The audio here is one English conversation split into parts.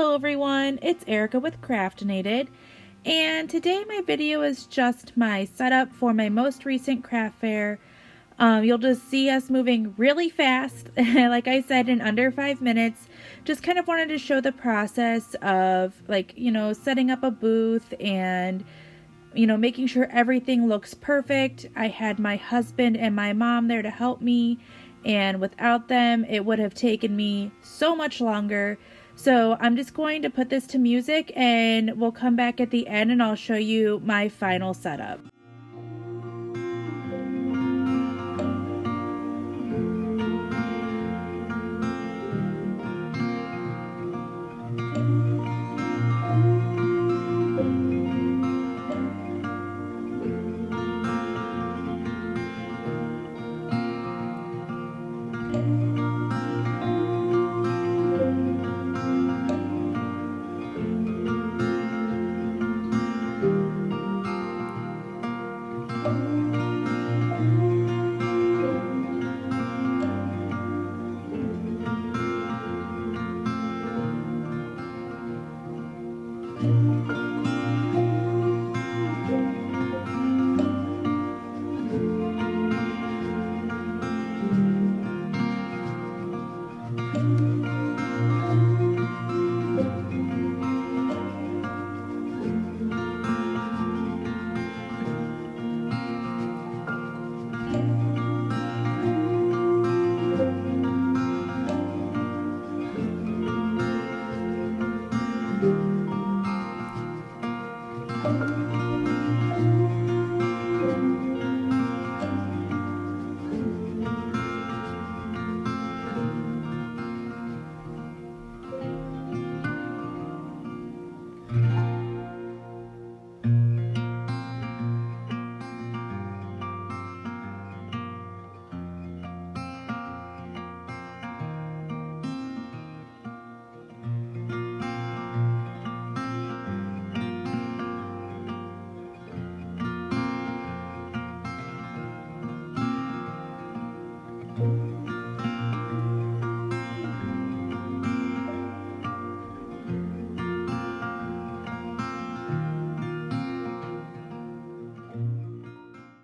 Hello everyone, it's Erica with Craftinated, and today my video is just my setup for my most recent craft fair. You'll just see us moving really fast, like I said, in under 5 minutes. Just kind of wanted to show the process of setting up a booth and making sure everything looks perfect. I had my husband and my mom there to help me, and without them it would have taken me so much longer. So I'm just going to put this to music and we'll come back at the end and I'll show you my final setup.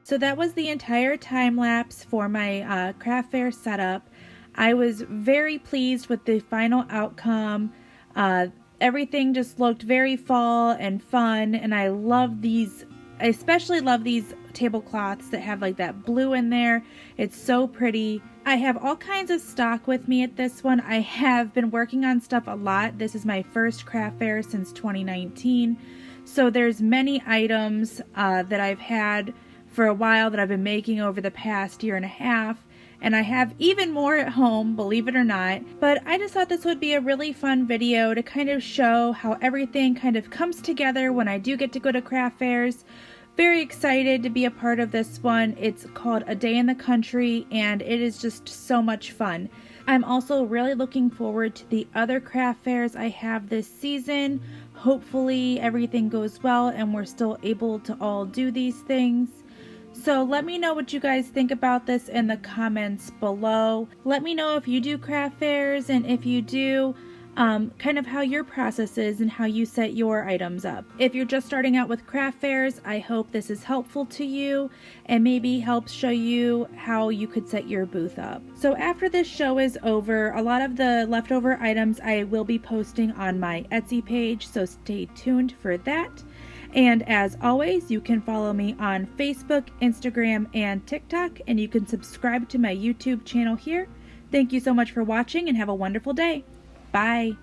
So that was the entire time lapse for my craft fair setup. I was very pleased with the final outcome. Everything just looked very fall and fun, and I love these. I especially love these tablecloths that have like that blue in there. It's so pretty. I have all kinds of stock with me at this one. I have been working on stuff a lot. This is my first craft fair since 2019. So there's many items that I've had for a while that I've been making over the past year and a half, and I have even more at home, believe it or not. But I just thought this would be a really fun video to kind of show how everything kind of comes together when I do get to go to craft fairs. Very excited to be a part of this one. It's called A Day in the Country and it is just so much fun. I'm also really looking forward to the other craft fairs I have this season. Hopefully everything goes well and we're still able to all do these things. So let me know what you guys think about this in the comments below. Let me know if you do craft fairs, and if you do, kind of how your process is and how you set your items up. If you're just starting out with craft fairs, I hope this is helpful to you and maybe helps show you how you could set your booth up. So after this show is over, a lot of the leftover items I will be posting on my Etsy page, so stay tuned for that. And as always, you can follow me on Facebook, Instagram, and TikTok, and you can subscribe to my YouTube channel here. Thank you so much for watching and have a wonderful day. Bye.